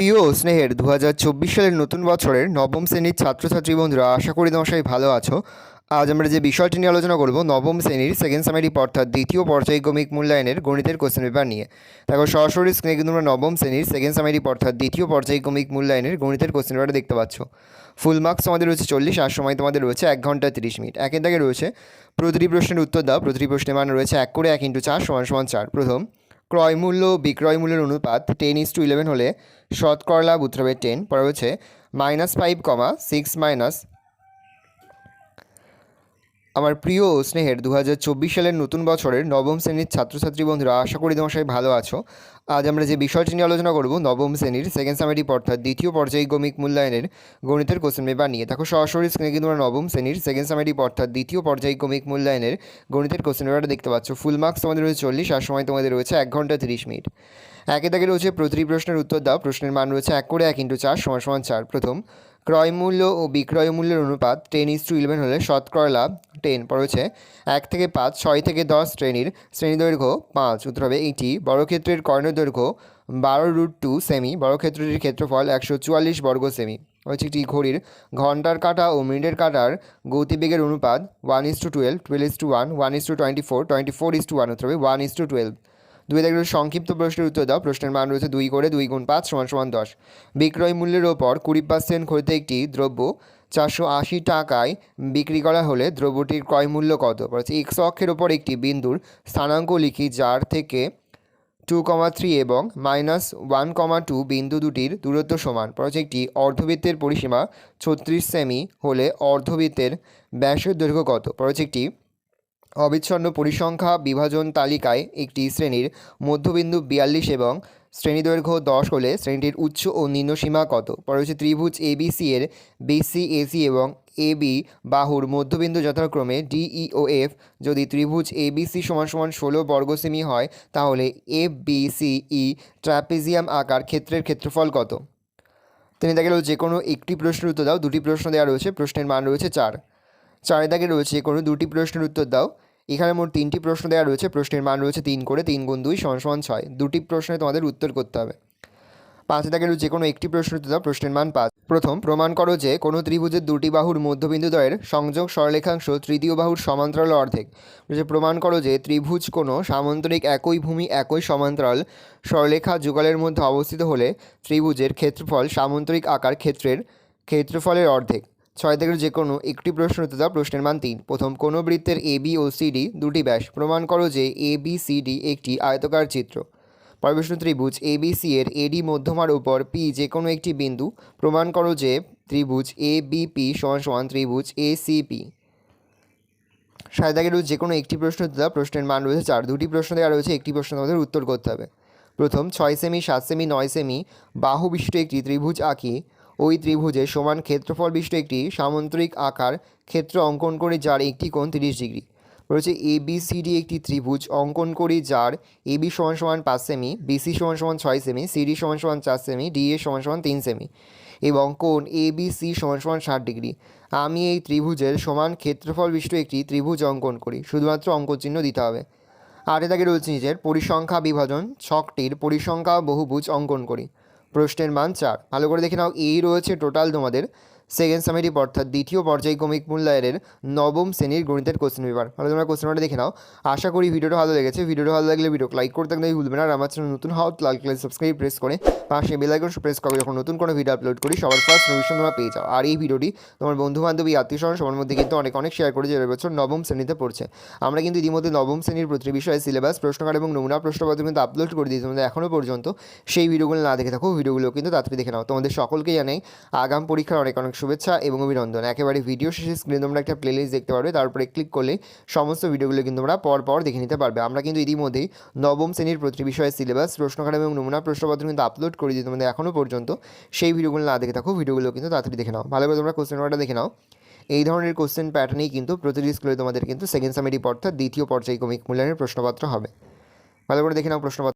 প্রিয় ও স্নেহের 2024 সালের নতুন বছরের নবম শ্রেণীর ছাত্রছাত্রী বন্ধুরা, আশা করি তোমরা সবাই ভালো আছো। আজ আমরা যে বিষয়টি নিয়ে আলোচনা করব নবম শ্রেণীর সেকেন্ড সামেটিক অর্থাৎ দ্বিতীয় পর্যায়ক্রমিক মূল্যায়নের গণিতের কোশ্চেন পেপার নিয়ে। দেখো সরাসরি স্ক্রিনে কিন্তু আমরা নবম শ্রেণীর সেকেন্ড সামেটিক অর্থাৎ দ্বিতীয় পর্যায়ক্রমিক মূল্যায়নের গণিতের কোশ্চেন পেপারটা দেখতে পাচ্ছ। ফুল মার্কস তোমাদের রয়েছে 40, আর সময় তোমাদের রয়েছে 1 ঘন্টা 30 মিনিট। একের দাগে রয়েছে প্রতিটি প্রশ্নের উত্তর দাও। প্রতিটি প্রশ্নের মান রয়েছে 1 করে 1 × 4 = 4। প্রথম, ক্রয় মূল্য বিক্রয় মূল্যের অনুপাত 10:11 হলে শতকরা লাভ উত্তর হবে 10। পরে হচ্ছে -5, 6 আমার প্রিয় ও স্নেহের 2024 সালের নতুন বছরের নবম শ্রেণীর ছাত্রছাত্রী বন্ধুরা, আশা করি তোমার সবাই ভালো আছো। আজ আমরা যে বিষয়টি নিয়ে আলোচনা করব নবম শ্রেণীর সেকেন্ড সামেটিক অর্থাৎ দ্বিতীয় পর্যায়ক্রমিক মূল্যায়নের গণিতের কোশ্চেন পেপার নিয়ে। দেখো সরাসরি স্ক্রিনে কিন্তু আমরা নবম শ্রেণীর সেকেন্ড সামেটিক অর্থাৎ দ্বিতীয় পর্যায়ক্রমিক মূল্যায়নের গণিতের কোশ্চেন পেপারটা দেখতে পাচ্ছ। ফুল মার্কস তোমাদের রয়েছে 40, আর সময় তোমাদের রয়েছে 1 ঘন্টা 30 মিনিট। একে দাগে রয়েছে প্রতিটি প্রশ্নের উত্তর দাও। প্রশ্নের মান রয়েছে 1 করে 1 × 4 = 4। প্রথম, ক্রয় মূল্য ও বিক্রয় মূল্যের অনুপাত 10:11 হলে শতকরা লাভ 10। পরে হচ্ছে 1 থেকে 5, 6 থেকে 10 শ্রেণী দৈর্ঘ্য 5 উত্তর হবে 80। বর্গক্ষেত্রের কর্ণের দৈর্ঘ্য 12√2 সেমি। বর্গক্ষেত্রটির ক্ষেত্রফল 144 বর্গ সেমি। হচ্ছে একটি ঘড়ির ঘন্টার কাঁটা ও মিনিটের কাঁটার গতিবেগের অনুপাত 1:12, 12:1, 1:24, 24:1 উত্তর হবে 1:12। দুই দাগের সংক্ষিপ্ত প্রশ্নের উত্তর দাও। প্রশ্নের মান রয়েছে 2 করে 2 × 5 = 10। বিক্রয় মূল্যের ওপর 20% খরিতে একটি দ্রব্য 480 টাকায় বিক্রি করা হলে দ্রব্যটির ক্রয় মূল্য কত? বলছে এক্স অক্ষের ওপর একটি বিন্দুর স্থানাঙ্ক লিখি, যার থেকে 2,3 এবং -1,2 বিন্দু দুটির দূরত্ব সমান। পরে একটি অর্ধবৃত্তের পরিসীমা 36 সেমি হলে অর্ধবৃত্তের ব্যাসের দৈর্ঘ্য কত? পরে একটি অবিচ্ছিন্ন পরিসংখ্যা বিভাজন তালিকায় একটি শ্রেণীর মধ্যবিন্দু 42 এবং শ্রেণীদৈর্ঘ্য 10 হলে শ্রেণীটির উচ্চ ও নিম্ন সীমা কত? পরে হচ্ছে ত্রিভুজ এবিসি এর বিসি, এসি এবং এবি বাহুর মধ্যবিন্দু যথাক্রমে ডিই ও এফ যদি ত্রিভুজ এবিসি = 16 বর্গ সেমি হয়, তাহলে এফ বিসিই ট্র্যাপিজিয়াম আকার ক্ষেত্রের ক্ষেত্রফল কত? তিনি দেখে যে কোনো একটি প্রশ্নের উত্তর দাও। দুটি প্রশ্ন দেওয়া রয়েছে, প্রশ্নের মান রয়েছে 4। 4 দাগে রয়েছে কোনো দুটি প্রশ্নের উত্তর দাও। এখানে মোট 3টি প্রশ্ন দেওয়া রয়েছে, প্রশ্নের মান রয়েছে 3 করে 3 × 2 = 6। দুটি প্রশ্নে তোমাদের উত্তর করতে হবে। 5 দাগের যে কোনো একটি প্রশ্নের উত্তর দাও। প্রশ্নের মান 5। প্রথম, প্রমাণ করো যে কোনো ত্রিভুজের দুটি বাহুর মধ্যবিন্দুদ্বয়ের সংযোগ সরলরেখাংশ তৃতীয় বাহুর সমান্তরাল অর্ধেক। প্রমাণ করো যে ত্রিভুজ কোনো সামান্তরিক একই ভূমি একই সমান্তরাল সরলরেখা যুগলের মধ্যে অবস্থিত হলে ত্রিভুজের ক্ষেত্রফল সামান্তরিক আকার ক্ষেত্রের ক্ষেত্রফলের অর্ধেক। 6 থেকে যে কোনো একটি প্রশ্ন উত্তর দাও। প্রশ্নের মান 3। প্রথম, কোনো বৃত্তের এবি ও সিডি দুটি ব্যাস। প্রমাণ করো যে এবিসিডি একটি আয়তাকার চিত্র। পরবর্তী ত্রিভুজ এবিসি এর এডি মধ্যমার উপর পি যে কোনো একটি বিন্দু। প্রমাণ করো যে ত্রিভুজ এবিপি = ত্রিভুজ এসিপি। 7 দাগের যে কোনো একটি প্রশ্ন উত্তর দাও। প্রশ্নের মান রয়েছে 4। দুটি প্রশ্ন দেওয়া রয়েছে, একটি প্রশ্ন আমাদের উত্তর করতে হবে। প্রথম, 6 সেমি, 7 সেমি, 9 সেমি বাহু বিশিষ্ট একটি ত্রিভুজ আঁকি। ওই ত্রিভুজের সমান ক্ষেত্রফল বিশিষ্ট একটি সামান্তরিক আকার ক্ষেত্র অঙ্কন করে, যার একটি কোণ 30 ডিগ্রি। রয়েছে এবিসিডি একটি ত্রিভুজ অঙ্কন করি, যার এবি = 5 সেমি, বিসি = 6 সেমি, সিডি = 4 সেমি, ডিএ = 3 সেমি এবং কোণ এবিসি = 60 ডিগ্রি। আমি এই ত্রিভুজের সমান ক্ষেত্রফল বিশিষ্ট একটি ত্রিভুজ অঙ্কন করি। শুধুমাত্র অঙ্ক চিহ্ন দিতে হবে। 8 দাগে রয়েছে নিচের পরিসংখ্যা বিভাজন ছকটির পরিসংখ্যা বহুভুজ অঙ্কন করি। প্রশ্নের মান 4। ভালো করে দেখে নাও। এই রয়েছে টোটাল তোমাদের সেকেন্ড সামেটিক অর্থাৎ দ্বিতীয় পর্যায়ক্রমিক মূল্যায়নের নবম শ্রেণীর গণিতের কোশ্চেন পেপার। ভালো তোমরা কোশ্চেন পেপারটা দেখে নাও। আশা করি ভিডিওটা ভালো লেগেছে। ভিডিওটা ভালো লাগলে ভিডিওকে লাইক করতে একদমই ভুলবে না। আর আমার চ্যানেল নতুন হও, লাইক সাবস্ক্রাইব প্রেস করে পাশে বেল আইকন প্রেস করে যখন নতুন কোনো ভিডিও আপলোড করি সবার ফার্স্ট নোটিফিকেশন তোমরা পেয়ে যাও। আর এই ভিডিওটি তোমার বন্ধু বান্ধবী আত্মীয়স্বজন সবার মধ্যে কিন্তু অনেক শেয়ার করে, যে বছর নবম শ্রেণীতে পড়ছে। আমরা কিন্তু ইতিমধ্যে নবম শ্রেণীর প্রতিটি বিষয়ে সিলেবাস, প্রশ্নকার এবং নমুনা প্রশ্নপত্র কিন্তু আপলোড করে দিয়েছি। তোমাদের এখনও পর্যন্ত সেই ভিডিওগুলো না দেখে থাকো, ভিডিওগুলো কিন্তু তাড়াতাড়ি দেখে নাও। তোমাদের সকলকে জানাই আগাম পরীক্ষার অনেক শুভেচ্ছা এবং অভিনন্দন। একেবারে ভিডিও শেষে স্ক্রিনে তোমরা একটা প্লেলিস্ট দেখতে পারবে, তারপরে ক্লিক করলে সমস্ত ভিডিওগুলো কিন্তু তোমরা পর দেখে নিতে পারবে। আমরা কিন্তু ইতিমধ্যেই নবম শ্রেণীর প্রতিটি বিষয়ে সিলেবাস, প্রশ্নকার এবং নমুনা প্রশ্নপত্র কিন্তু আপলোড করে দিই। তোমাদের এখনও পর্যন্ত সেই ভিডিওগুলো না দেখে থাকো, ভিডিওগুলো কিন্তু তাড়াতাড়ি দেখে নাও। ভালো করে তোমরা কোশ্চেন পেপারটা দেখে নাও। এই ধরনের কোশ্চেন প্যাটার্নেই কিন্তু প্রতিটি স্কুলে তোমাদের কিন্তু সেকেন্ড সামেটিক অর্থাৎ দ্বিতীয় পর্যায়ক্রমিক মূল্যায়নের প্রশ্নপত্র হবে। ভালো করে দেখে নাও প্রশ্নপত্র।